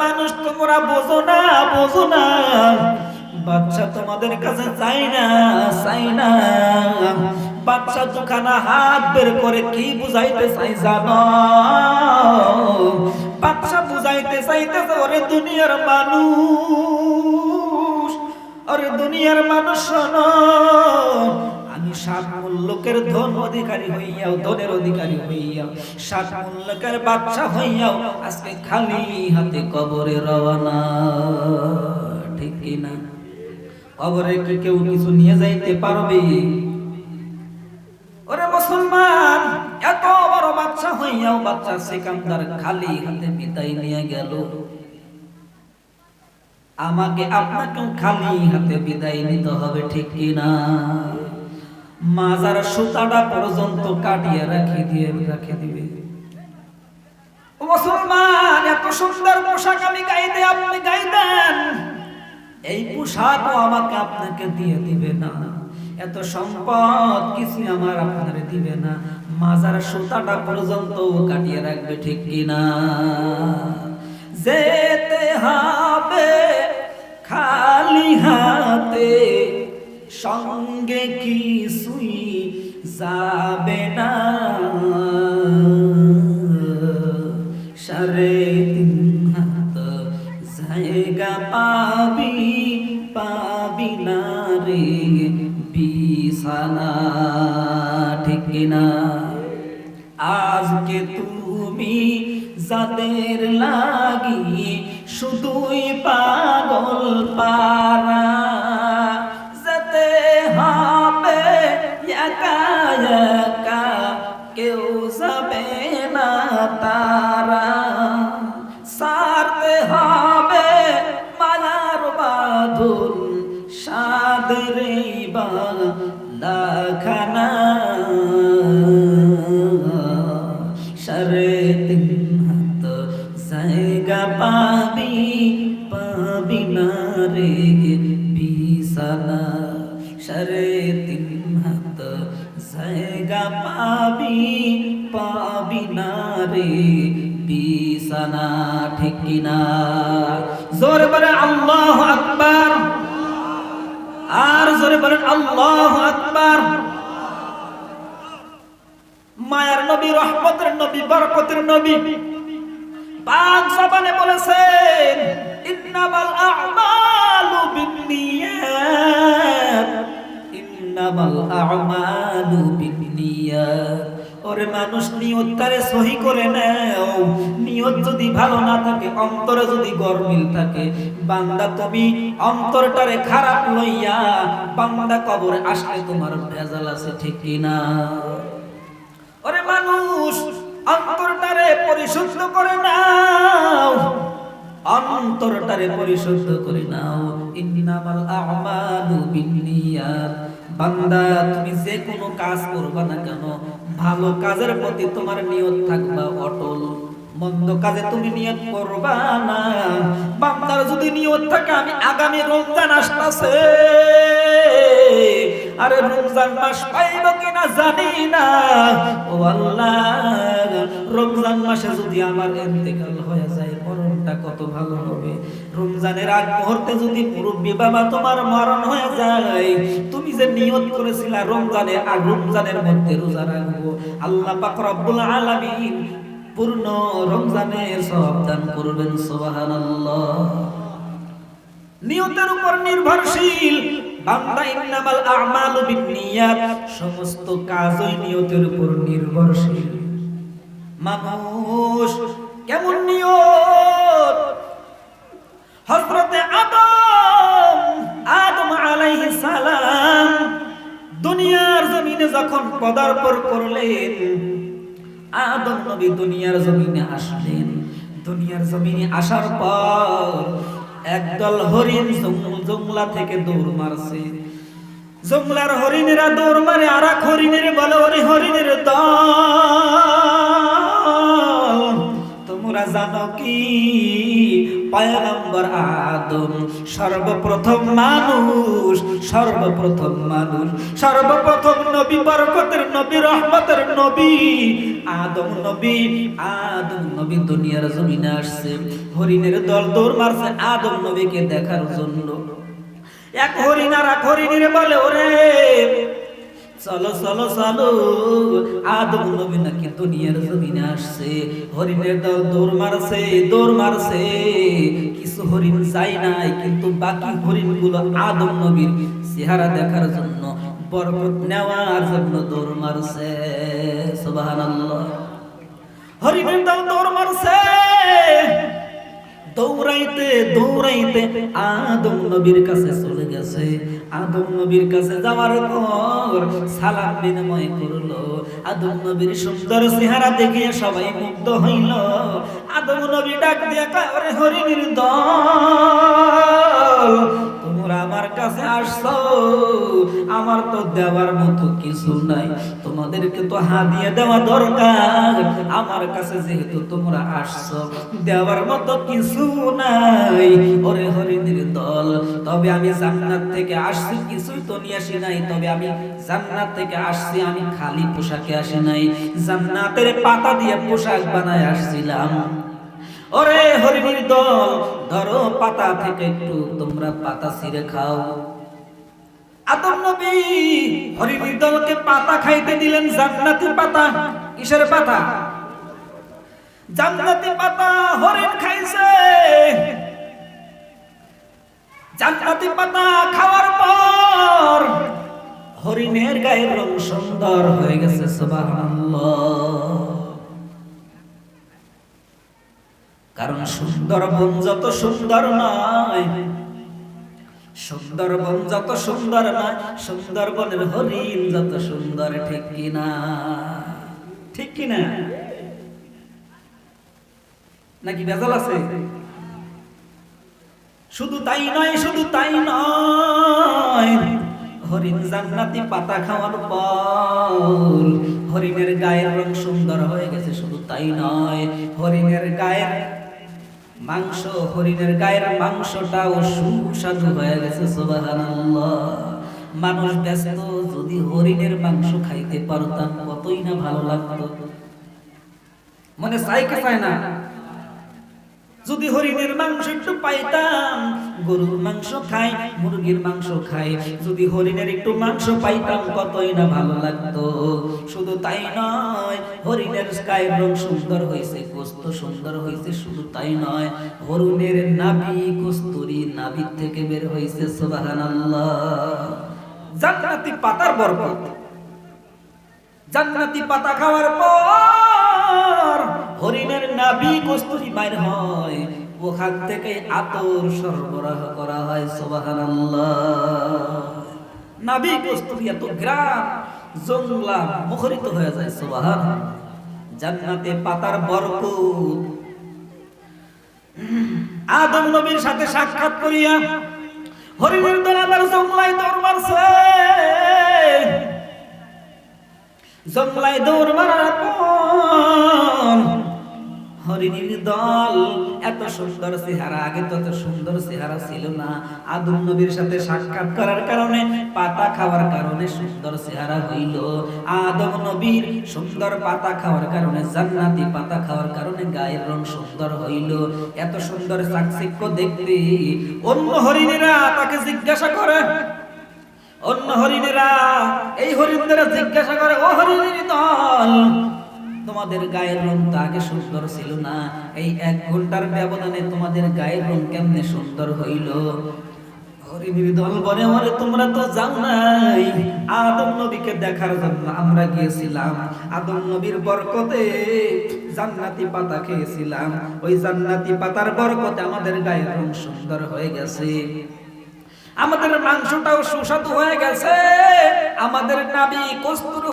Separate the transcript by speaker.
Speaker 1: মানুষ তোমরা বোঝো না, বোঝো না। বাচ্চা তোমাদের কাছে চাই না, চাই না। বাচ্চা দুখানা হাত বের করে কি বুঝাইতে চাই জানো? বাচ্চা বুঝাইতে চাইতেছে, ওরে দুনিয়ার মানুষ, ওরে দুনিয়ার মানুষ শোনো, আমি 7 মুল্লুকের ধন অধিকারী হইয়াও, ধনের অধিকারী হইয়াও, 7 মুল্লুকের বাদশা হইয়াও আজকে খালি হাতে কবরে রওনা। ঠিক কি না? কবরে কি কেউ কিছু নিয়ে যাইতে পারবে? ওরে মুসলমান, এত বড় বাদশা হইয়াও বাদশা সিকান্দার খালি হাতে বিদায় নিয়ে গেল। আমাকে আপনাকেও খালি হাতে বিদায় নিতে হবে, ঠিক কি না? মাজার সুতাটা পর্যন্ত কাটিয়ে রেখে দিবে। মুসলমান, এত সুন্দর পোশাক আমি গাইতে, আপনি গাইতেন, এই পোশাকও আমাকে আপনাকে দিয়ে দিবে না। এত সম্পদ কিছু আমার আপনারে দিবে না, মাজার সুতাটা পর্যন্ত কাটিয়ে রাখবে, ঠিক কি না? যেতে হবে খালি হাতে, সঙ্গে কিছুই যাবে না। 3.5 হাত জায়গা পাবি, পাবি না রে বিছানা, ঠিক কিনা? আজকে তুমি যাদের লাগি শুধুই পাগল পারা, যেতে হবে একা একা, কেউ যাবে না তারা। সারতে হবে মালার বাঁধন, সাদের বালাখানা। 3.5 হাত জায়গা পাবি, পাবি না রে বিছানা। 3.5 হাত জায়গা পাবি, পাবি না রে বিছানা, ঠিক কিনা? জোরে বলে আল্লাহু আকবার, আর জোরে বলেন আল্লাহু আকবার। মায়ার নবী, রহমতের নবী, বরকতের নবী পাক জবানে বলেছেন, ইন্নামাল আ'মালু বিন্নিয়াত, ইন্নামাল আ'মালু বিন্নিয়াত। ওরে মানুষ, নিয়তটারে সহি করে নাও। নিয়ত যদি ভালো না থাকে, অন্তরে যদি গরমিল থাকে, বান্দা তুমি অন্তরটারে খারাপ লইয়া বান্দা কবরে আসলে তোমার ভেজাল আছে, ঠিক কি না? ওরে মানুষ, অন্তরটারে পরিশুদ্ধ করে নাও, অন্তরটারে পরিশুদ্ধ করে নাও। ইন্নামাল আ'মালু বিন্নিয়াত। বান্দা, তুমি যে কোনো কাজ করবা না কেন, ভালো কাজের প্রতি তোমার নিয়ত থাকবা অটল, মন্দ কাজে তুমি নিয়ত করবা না। বান্দার যদি নিয়ত থাকে, আমি আগামী রমজান আসতেছে, আরে রমজান মাস পাইব কিনা জানি না, ও আল্লাহ, রমজান মাসে যদি আমার ইন্তেকাল হয়ে যায়, মরণটা কত ভালো হবে। রমজানের আগ মুহূর্তে যদি মুরব্বি বাবা তোমার মরণ হয়ে যায়, তুমি যে নিয়ত করেছিলা রমজানের আগ, রমজানের মধ্যে রোজা রাখবো, আল্লাহ পাক রব্বুল আলামিন পূর্ণ রমজানের সওয়াব দান করবেন, সুবহানাল্লাহ। নিয়তের উপর নির্ভরশীল বান্দা, ইন্নামাল আ'মালু বিন্নিয়াত, সমস্ত কাজই নিয়তের উপর নির্ভরশীল। মানুষ কেমন নিয়ত? হযরতে আদম আলাইহিস সালাম দুনিয়ার জমিনে যখন পদার্পণ করলেন, আদম নবী দুনিয়ার জমিনে আসলেন। দুনিয়ার জমিনে আসার পর একদল হরিণ জংলা থেকে দৌড় মারছে। জংলার হরিণেরা দৌড় মারে, আর এক হরিণের বলে, ওরে হরিণের দল, তোমরা জানো কি পয়গম্বর আদম সর্বপ্রথম মানুষ, সর্বপ্রথম মানুষ, সর্বপ্রথম নবী, বরকতের নবী, রহমতের নবী আদম নবী। আদম নবী দুনিয়ার জমিনে আসছে, হরিণের দল দৌড় মারছে আদম নবীকে দেখার জন্য। এক হরিণ আর এক হরিণীরে বলে, ওরে চলো চলো চলো, আদম নবী নাকি দুনিয়ার জমিনে আসছে। হরিণের দল দৌড় মারছে, দৌড় মারছে, কিছু হরিণ যাই নাই, কিন্তু বাকি হরিণগুলো আদম নবীর চেহারা দেখার জন্য, বরকত নেওয়ার জন্য দৌড় মারছে। সুবহানাল্লাহ। হরিণের দল দৌড় মারছে, দৌড়াইতে দৌড়াইতে আদম নবীর কাছে চলে গেছে। আদম নবীর কাছে যাওয়ার পর সালাম বিনিময় করলো। আদম নবীর সুন্দর চেহারা দেখে সবাই মুগ্ধ হইল। আদম নবী ডাক দিয়ে কয়, ওরে হরিণের দল, তোমরা আমার কাছে আসছো, আমার তো দেওয়ার মতো কিছু নাই, তোমাদেরকে তো হাদিয়া দেওয়া দরকার। আমার কাছে যেহেতু তোমরা আসছো, দেওয়ার মতো কিছু নাই। ওরে হরিণের দল, তবে আমি জান্নাত থেকে আসছি, কিছুই তো নিয়ে আসি নাই, তবে আমি জান্নাত থেকে আসছি, আমি খালি পোশাকে আসি নাই, জান্নাতের পাতা দিয়ে পোশাক বানায় আসছিলাম। ওরে হরিণের দল, ধরো পাতা থেকে একটু তোমরা পাতা ছিঁড়ে খাও। আদম নবী হরিণের দলকে পাতা খাইতে দিলেন, জান্নাতের পাতা। কিসের পাতা? জান্নাতের পাতা। হরিণ খাইছে জান্নাতের পাতা। খাওয়ার পর হরিণের গায়ের রং সুন্দর হয়ে গেছে। সুবহানাল্লাহ। কারণ সুন্দরবন যত সুন্দর নয়, সুন্দরবন যত সুন্দর নয়, সুন্দরবনের হরিণ যত সুন্দর। ঠিক কিনা? ঠিক কিনা? নাকি ভেজাল আছে? শুধু তাই নয়, শুধু তাই নয়, হরিণ জান্নাতি পাতা খাওয়ার পর হরিণের গায়ের রং সুন্দর হয়ে গেছে। শুধু তাই নয়, হরিণের গায়ের মাংস, হরিণের গায়ের মাংসটাও সুস্বাদু হয়ে গেছে। সুবহানাল্লাহ। মানুষ ব্যস্ত, যদি হরিণের মাংস খাইতে পারতাম কতই না ভালো লাগতো। মনে চাই কি চায় না? যদি হরিণের মাংস একটু পাইতাম, গরুর মাংস খাই, মুরগির মাংস খাই, যদি হরিণের একটু মাংস পাইতাম কতই না ভালো লাগতো। শুধু তাই নয়, হরিণের গায়ের রং সুন্দর হয়েছে, গোশত সুন্দর হয়েছে। শুধু তাই নয়, হরিণের নাভি কস্তুরী নাভির থেকে বের হয়েছে। সুবহানাল্লাহ। জান্নাতি পাতার বরকত। জান্নাতি পাতা খাওয়ার পর হরিণের নাভি কস্তুরী বাইর হয়, ওখান থেকে আতর সরবরাহ করা হয়। সুবহানাল্লাহ। নাভি কস্তুরী এত গ্রাম জংলা মুখরিত হয়ে যায়। সুবহানাল্লাহ। জান্নাতে পাতার বরকত। আদম নবীর সাথে সাক্ষাৎ করিয়া হরিণের দল আবার জংলায় দৌড় মারছে। জংলায় দৌড় মারার পর হরিণের দল এত সুন্দর চেহারা, আগে তো এত সুন্দর চেহারা ছিল না। আদম নবীর সাথে সাক্ষাৎ করার কারণে, পাতা খাওয়ার কারণে সুন্দর চেহারা হইল। আদম নবীর সুন্দর পাতা খাওয়ার কারণে, জান্নাতি পাতা খাওয়ার কারণে গায়ের রং সুন্দর হইল। এত সুন্দর চাকচিক্য দেখতে অন্য হরিণেরা তাকে জিজ্ঞাসা করে, অন্য হরিণেরা এই হরিণদের জিজ্ঞাসা করে, ও হরিণের দল, তোমাদের গায়ের রং তো আগে সুন্দর ছিল না, এই 1 ঘন্টার ব্যবধানে তোমাদের গায়ের রং কেমনে সুন্দর হইল? হরিণের দল বলে, ওরে তোমরা তো যাও নাই, আদম নবীকে দেখার জন্য আমরা গিয়েছিলাম। আদম নবীর বরকতে জান্নাতি পাতা খেয়েছিলাম, ওই জান্নাতি পাতার বরকতে আমাদের গায়ের রং সুন্দর হয়ে গেছে, আমাদের মাংসটাও সুস্বাদু হয়ে গেছে, আমাদের নাভি কস্তুর